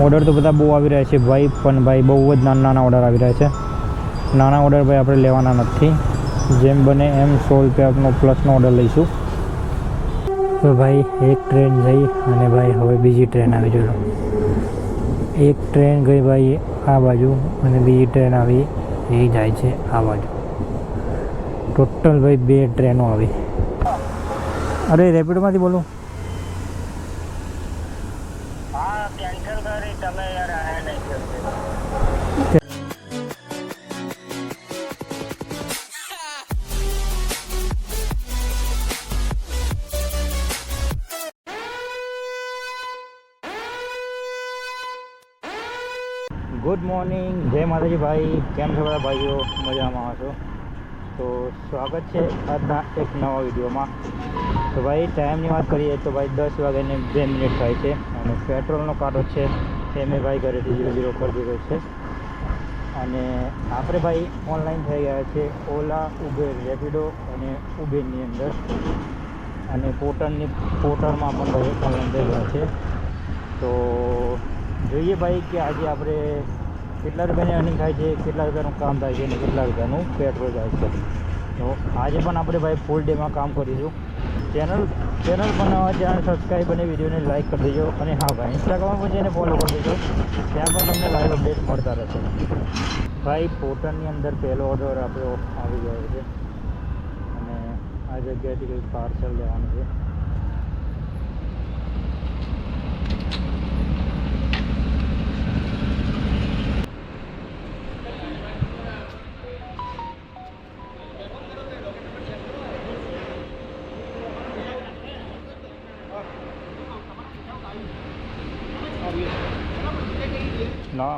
Order તો બધા બહુ આવી રહ્યા છે ભાઈ, પણ ભાઈ બહુ જ નાના ઓર્ડર આવી રહ્યા છે. નાના ઓર્ડર ભાઈ આપણે લેવાના નથી, જેમ બને એમ 100 રૂપિયાનો પ્લસનો ઓર્ડર લઈશું. તો ભાઈ એક ટ્રેન જઈ અને ભાઈ હવે બીજી ટ્રેન આવી જોયું. એક ટ્રેન ગઈ ભાઈ આ બાજુ અને બીજી ટ્રેન આવી એ જાય છે આ બાજુ. ટોટલ ભાઈ 2 ટ્રેનો આવી. અરે રેપિડોમાંથી બોલું. હા કેન્સલ કરી તમે યાર આયા નહીં. ગુડ મોર્નિંગ, જય માતાજી ભાઈ. કેમ છો બધા ભાઈઓ? મજામાં હશો? તો સ્વાગત છે આજના એક નવા વિડીયોમાં. તો ભાઈ ટાઈમની વાત કરીએ તો ભાઈ 10 વાગ્યાને 2 મિનિટ થાય છે અને પેટ્રોલનો કાંટો છે એ મેં ભાઈ ઘરેથી 0 કરી દીધો છે. અને આપણે ભાઈ ઓનલાઈન થઈ ગયા છે ઓલા, ઉબેર, રેપિડો અને ઉબેરની અંદર, અને પોર્ટલમાં પણ ભાઈ ઓનલાઈન થઈ ગયા છે. તો જોઈએ ભાઈ કે આજે આપણે કેટલા રૂપિયાની અર્નિંગ થાય છે, કેટલા રૂપિયાનું કામ થાય છે અને કેટલા રૂપિયાનું પેટ્રોલ જાય છે. તો આજે પણ આપણે ભાઈ ફૂલ ડેમાં કામ કરીશું. ચેનલ બનાવવા ચેનલ સબસ્ક્રાઈબ અને વિડીયોને લાઇક કરી દેજો. અને હા ભાઈ ઇન્સ્ટાગ્રામ પર જઈને ફોલો કરી દેજો, ત્યાં પણ તમને લાઈવ અપડેટ મળતા રહેશે. ભાઈ પોર્ટલની અંદર પહેલો ઓર્ડર આપણો આવી ગયો છે અને આ જગ્યાએથી કંઈક પાર્સલ લેવાનું છે. ના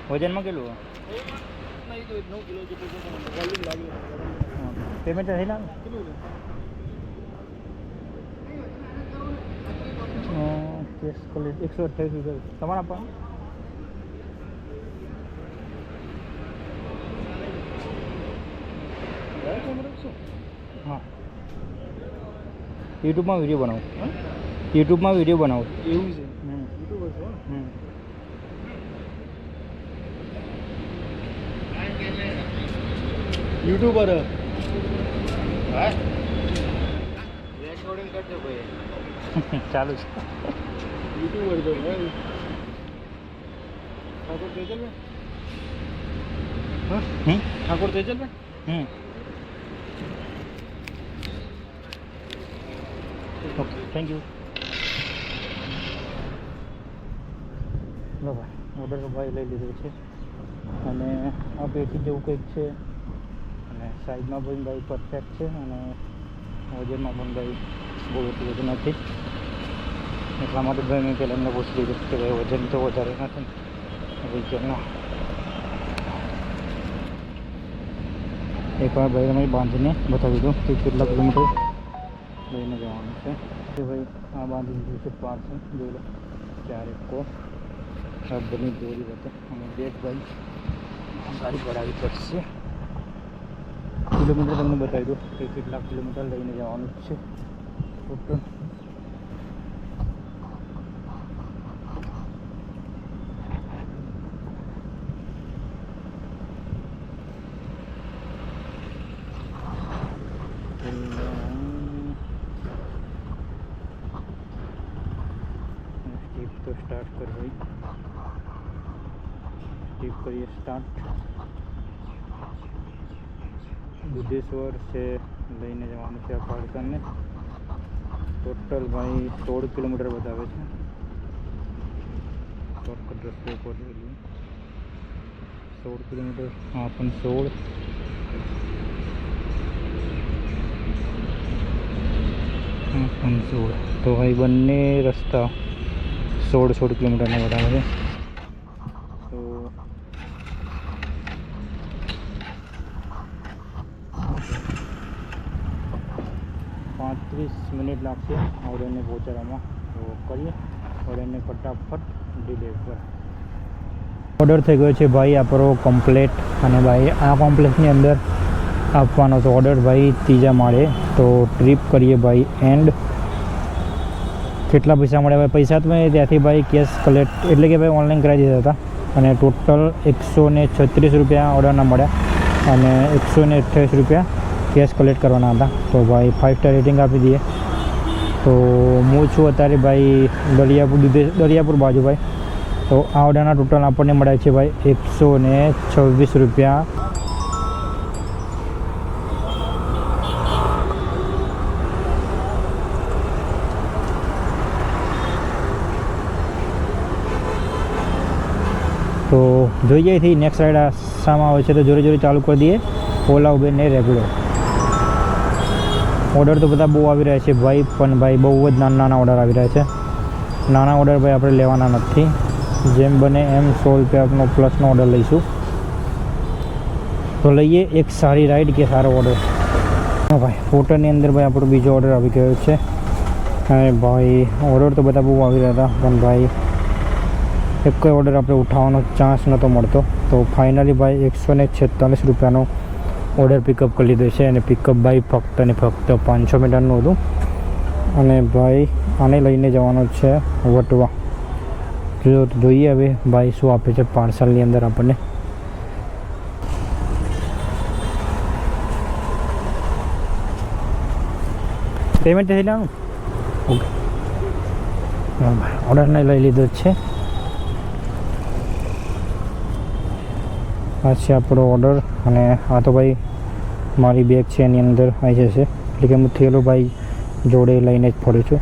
વજનમાં કેટલું પેમેન્ટ થઈ ના કેસ કોલેજ 128 રૂપિયા તમારા આપવાનું. હા યુટ્યુબમાં વિડીયો બનાવું. યુટ્યુબમાં વિડીયો બનાવું એવું છે. યુટ્યુબર હા રેકોર્ડિંગ કરજો ભાઈ. ચાલુ છે યુટ્યુબર તો ભાઈ ઠાકોર તેજલ ભાઈ. હા ઠાકોર તેજલ ભાઈ. Okay thank you. લો ભાઈ ઓર્ડર તો ભાઈ લઈ લીધો છે અને આ પેટી જેવું કંઈક છે અને સાઈઝમાં પણ ભાઈ પરફેક્ટ છે અને વજનમાં પણ ભાઈ બહુ એટલું બધું નથી. એટલા માટે ભાઈ મેં પહેલાં એમને પૂછી લીધું કે ભાઈ વજન તો વધારે નથી ભાઈ કેમના. એકવાર ભાઈ તમે બાંધીને બતાવી દો કે કેટલા કિલોમીટર લઈને જવાનું છે. કે ભાઈ આ બાંધી દીધું છે પાર્સલ જોઈ લો. 4 કો રબરની દોરી હતી અને બેગ ભાઈ ગાડી ભરાવી પડશે. કિલોમીટર તમને બતાવી દો કે કેટલા કિલોમીટર લઈને જવાનું છે ટોટલ. સ્ટીપ તો સ્ટાર્ટ કર ભાઈ, સ્ટીપ કરીએ સ્ટાર્ટ. બુદ્ધેશ્વર છે લઈને જવાનું છે આ પાર્સલને. ટોટલ ભાઈ 16 કિલોમીટર બતાવે છે. શોર્ટકટ રસ્તો ઉપર 16 કિલોમીટર. હા પણ 16 તો ભાઈ બંને રસ્તા 16 કિલોમીટરના બતાવે છે. તો 35 મિનિટ લાગશે ઓર્ડરને પહોંચાડવામાં. તો કરીએ ઓર્ડરને ફટાફટ ડિલિવર. ઓર્ડર થઈ ગયો છે ભાઈ આપણો કમ્પ્લેટ. અને ભાઈ આ કોમ્પ્લેક્સની અંદર આપવાનો તો ઓર્ડર ભાઈ 3જા માળે. તો ટ્રીપ કરીએ ભાઈ એન્ડ કેટલા પૈસા મળ્યા ભાઈ? પૈસા તો મેં ત્યાંથી ભાઈ કેશ કલેક્ટ એટલે કે ભાઈ ઓનલાઈન કરાવી દીધા હતા અને ટોટલ 136 રૂપિયા ઓર્ડરના મળ્યા અને 128 રૂપિયા કેશ કલેક્ટ કરવાના હતા. તો ભાઈ 5 સ્ટાર રેટિંગ આપી દઈએ. તો હું છું અત્યારે ભાઈ દરિયાપુર બાજુ ભાઈ. તો આ ઓર્ડરના ટોટલ આપણને મળ્યા છે ભાઈ 126 રૂપિયા. તો જોઈએ થી નેક્સ્ટ રાઈડ શામાં આવે છે. તો જોડે જોડે ચાલુ કરી દઈએ ઓલા ઉબેર ને રેપિડો. ઓર્ડર તો બધા બહુ આવી રહ્યા છે ભાઈ, પણ ભાઈ બહુ જ નાના ઓર્ડર આવી રહ્યા છે. નાના ઓર્ડર ભાઈ આપણે લેવાના નથી. જેમ બને એમ 100 રૂપિયાનો પ્લસનો ઓર્ડર લઈશું. તો લઈએ એક સારી રાઈડ કે સારો ઓર્ડર. ભાઈ ફોટોની અંદર ભાઈ આપણો બીજો ઓર્ડર આવી ગયો છે. અને ભાઈ ઓર્ડર તો બધા બહુ આવી રહ્યા હતા, પણ ભાઈ એક કોઈ ઓર્ડર આપણે ઉઠાવવાનો ચાન્સ નહોતો મળતો. તો ફાઇનલી ભાઈ 146 રૂપિયાનો ઓર્ડર પિકઅપ કરી લીધો છે. અને પિકઅપ ભાઈ ફક્ત ને ફક્ત 500 મીટરનું હતું. અને ભાઈ આને લઈને જવાનો છે વટવા. જોઈએ હવે ભાઈ શું આપે છે પાર્સલની અંદર આપણને. પેમેન્ટ થઈ લેવાનું. ઓકે ઓર્ડરને લઈ લીધો જ છે. આ છે આપણો ઓર્ડર. અને આ તો ભાઈ મારી બેગ છે એની અંદર આવી જશે. એટલે કે હું થેલો ભાઈ જોડે લઈને જ ફરું છું.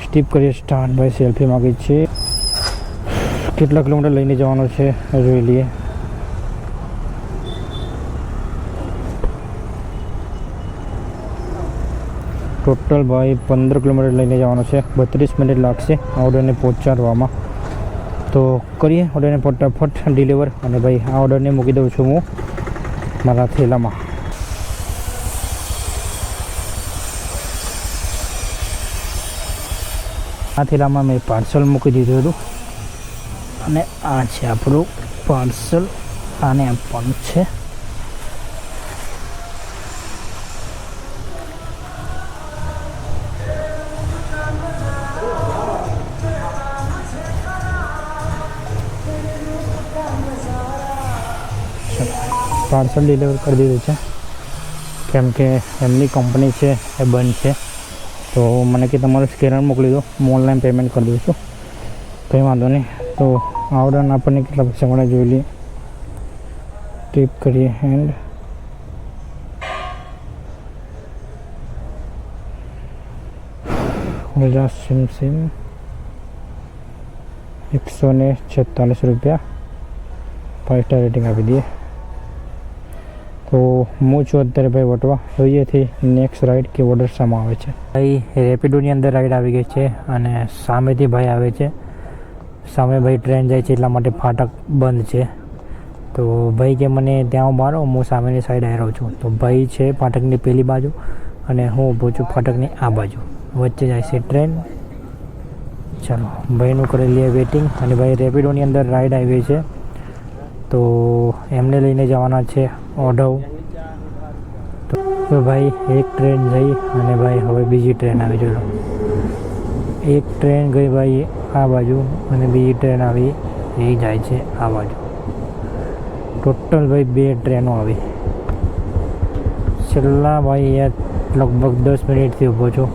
સ્ટીપ કરીએ સ્ટાર્ટ. ભાઈ સેલ્ફી માગી છે. કેટલા કિલોમીટર લઈને જવાનું છે જોઈ લઈએ. ટોટલ ભાઈ 15 કિલોમીટર લઈને જવાનું છે. 32 મિનિટ લાગશે ઓર્ડરને પહોંચાડવામાં. તો કરીએ ઓર્ડરને ફટાફટ ડિલિવર. અને ભાઈ આ ઓર્ડરને મૂકી દઉં છું હું મારા થેલામાં. આ થેલામાં મેં પાર્સલ મૂકી દીધું હતું. અને આ છે આપણું પાર્સલ. આને આપવાનું છે. પાર્સલ ડિલિવર કરી દીધું છે. કેમ કે એમની કંપની છે એ બંધ છે. તો મને કે તમારું સ્કેનર મોકલી દો, હું ઓનલાઈન પેમેન્ટ કરી દઉં છું. કંઈ વાંધો નહીં. તો આ ઓર્ડરના આપણને કેટલા પૈસા મળે જોઈ લઈએ. ટીપ કરીએ એન્ડ સિમ 146 રૂપિયા 5 સ્ટાર રેટિંગ આપી દઈએ. તો હું છું અત્યારે ભાઈ વટવા. જોઈએથી નેક્સ્ટ રાઈડ કે ઓર્ડર શામાં આવે છે. ભાઈ રેપિડોની અંદર રાઈડ આવી ગઈ છે. અને સામેથી ભાઈ આવે છે. સામે ભાઈ ટ્રેન જાય છે એટલા માટે ફાટક બંધ છે. તો ભાઈ કે મને ત્યાં મારો, હું સામેની સાઈડ આવી રહ્યો છું. તો ભાઈ છે ફાટકની પેલી બાજુ અને હું ઊભો છું ફાટકની આ બાજુ. વચ્ચે જાય છે ટ્રેન. ચાલો ભાઈનું કરી લઈએ વેઇટિંગ. અને ભાઈ રેપિડોની અંદર રાઈડ આવી છે. તો એમને લઈને જવાના છે ઓઢવ. તો ભાઈ એક ટ્રેન જઈ અને ભાઈ હવે બીજી ટ્રેન આવી જોઈ. એક ટ્રેન ગઈ ભાઈ આ બાજુ અને બીજી ટ્રેન આવી એ જાય છે આ બાજુ. ટોટલ ભાઈ 2 ટ્રેનો આવી. છેલ્લા ભાઈ યાર લગભગ 10 મિનિટથી ઊભો છું.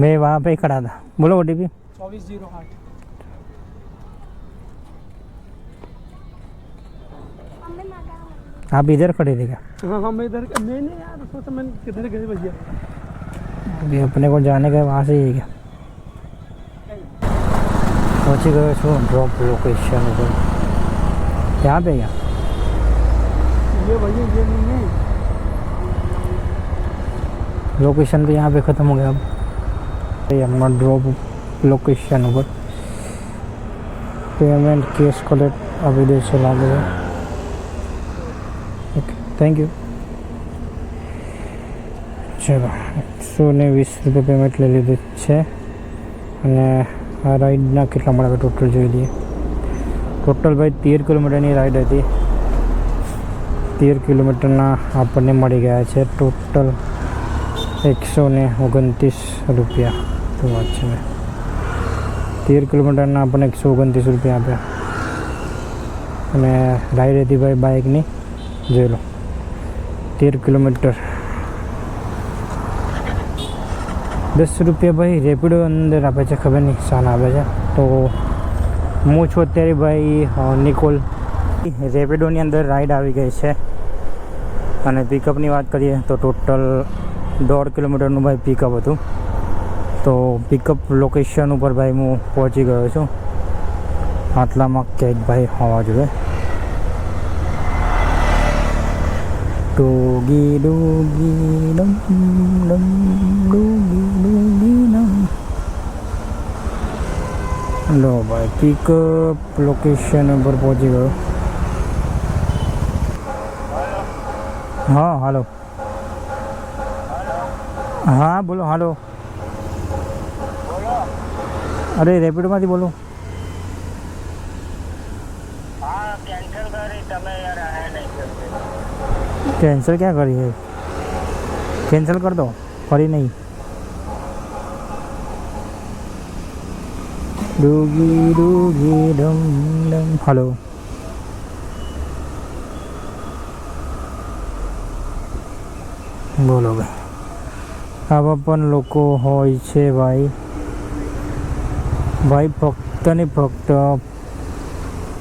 मैं वहाँ पे खड़ा था. बोलो OTP 2408. आप इधर खड़े थे क्या? हाँ मैं इधर मैंने यार सोचा मैंने किधर गए भैया. अभी अपने को जाने का वहाँ से ही है क्या? पहुँची गए छो ड्रॉप लोकेशन पर. यहाँ पे क्या? ये भैया ये नहीं है. लोकेशन तो यहाँ पे ख़त्म हो गया. अब हमारा ड्रॉप लोकेशन पर पेमेंट केस कलेक्ट अभी देर से लागे है. Okay thank you. चलो 120 રૂપિયા પેમેન્ટ લઈ લીધું છે. અને આ રાઈડના કેટલા મળે ટોટલ જોઈ લઈએ. ટોટલ ભાઈ 13 કિલોમીટરની રાઈડ હતી. 13 કિલોમીટરના આપણને મળી ગયા છે ટોટલ ₹129 તો વાત છે ને 13 કિલોમીટરના આપણને ₹129 આપ્યા. અને રાઈડ હતી ભાઈ બાઇકની, જોઈ લો 13 કિલોમીટર ₹10 ભાઈ રેપિડો અંદર આપે છે, ખબર નહીં શાના આપે છે. તો હું છું અત્યારે ભાઈ નિકોલ. રેપિડોની અંદર રાઈડ આવી ગઈ છે. અને પિકઅપની વાત કરીએ તો ટોટલ 1.5 કિલોમીટરનું ભાઈ પિકઅપ હતું. તો પિકઅપ લોકેશન ઉપર ભાઈ હું પહોંચી ગયો છું. આટલામાં ક્યાંક ભાઈ હોવા જોઈએ. ડોગી ડોગી ડમ ડમ ડોગી ડોગી ડમ. લો ભાઈ પિકઅપ લોકેશન ઉપર પહોંચી ગયો. હા હાલો. હા બોલો. હાલો. અરે રેપિડોમાંથી બોલો. हाँ कैंसिल करी तमे यार आया नहीं करते. कैंसिल क्या करी है? कैंसिल कर दो, फरी नहीं. डूगी डूगी डम डम. हेलो. બોલો ભાઈ, આવા પણ લોકો હોય છે ભાઈ. ભાઈ ફક્ત ને ફક્ત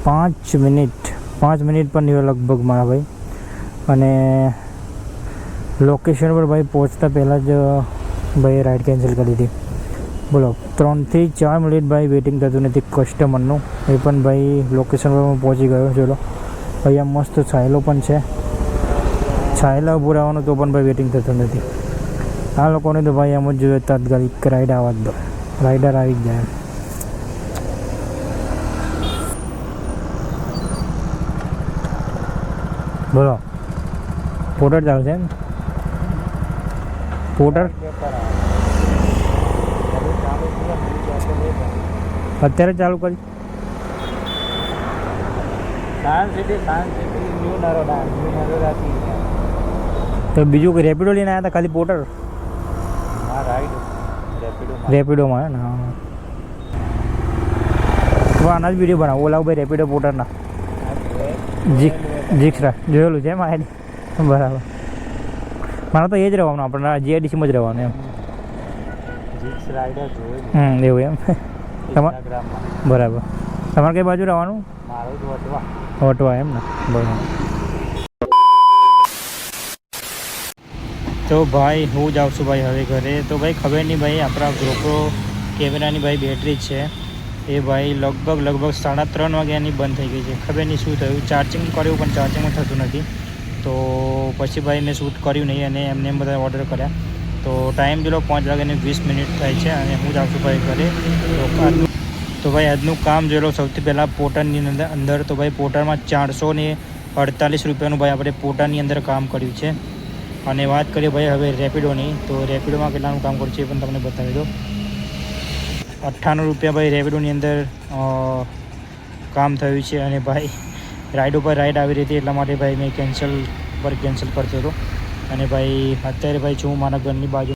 5 મિનિટ પણ નહીં લગભગ મારા ભાઈ. અને લોકેશન પર ભાઈ પહોંચતા પહેલાં જ ભાઈ રાઈડ કેન્સલ કરી દીધી. બોલો 3 થી 4 મિનિટ ભાઈ વેઇટિંગ થતું નથી કસ્ટમરનું. એ પણ ભાઈ લોકેશન પર હું પહોંચી ગયો. ચલો ભાઈ આ મસ્ત છાયલો પણ છે. છાયલા ઊભું રહેવાનું તો પણ ભાઈ વેઇટિંગ થતું નથી. આ લોકોને તો ભાઈ એમ જ જોઈએ તાત્કાલિક રાઈડ આવવા જ દો, રાઈડર આવી જ જાય. બોલો પોર્ટર ચાલુ છે એમ? પોર્ટર અત્યારે ચાલુ કરી? साइंस सिटी न्यू नरोडा थी. તો બીજું કોઈ રેપિડો લઈને આવ્યા હતા? ખાલી પોર્ટર? हाँ राइड રેપિડોમાં ને? હા તો આના જ વિડીયો બનાવો. ઓલા ભાઈ રેપિડો પોર્ટરના જીક્સરા જોયેલું છે એમ આઈડી? બરાબર. મારે તો એ જ રહેવાનું, આપણે જીઆઈડીસીમાં જ રહેવાનું એમ. જીક્સ રાઇડર જોયું એવું એમ? તમારે ઇન્સ્ટાગ્રામમાં. બરાબર. તમારે કઈ બાજુ રહેવાનું? મારું જ વટવા. વટવા એમ ને? બરાબર. તો ભાઈ હું જ આવું છું ભાઈ હવે ઘરે. તો ભાઈ ખબર નહીં ભાઈ, આપણા GoPro કેમેરાની ભાઈ બેટરી છે એ ભાઈ લગભગ 3:30 વાગ્યાની બંધ થઈ ગઈ છે. ખબર નહીં શું થયું. ચાર્જિંગ કર્યું પણ ચાર્જિંગમાં થતું નથી. તો પછી ભાઈ મેં શૂટ કર્યું નહીં અને એમને એમ બધા ઓર્ડર કર્યા. તો ટાઈમ પેલો 5:20 થાય છે અને હું જ આવું છું ભાઈ ઘરે. તો ભાઈ આજનું કામ જોઈ લો. સૌથી પહેલાં પોર્ટરની અંદર તો ભાઈ પોર્ટરમાં ₹448 ભાઈ આપણે પોર્ટરની અંદર કામ કર્યું છે. અને વાત કરીએ ભાઈ હવે રેપિડોની, તો રેપિડોમાં કેટલાનું કામ કર્યું છે એ પણ તમને બતાવી દો. ₹98 ભાઈ રેપિડોની અંદર કામ થયું છે. અને ભાઈ રાઈડ ઉપર રાઈડ આવી રહી હતી એટલા માટે ભાઈ મેં કેન્સલ કરતો હતો. અને ભાઈ અત્યારે ભાઈ છું મારા ઘરની બાજુ.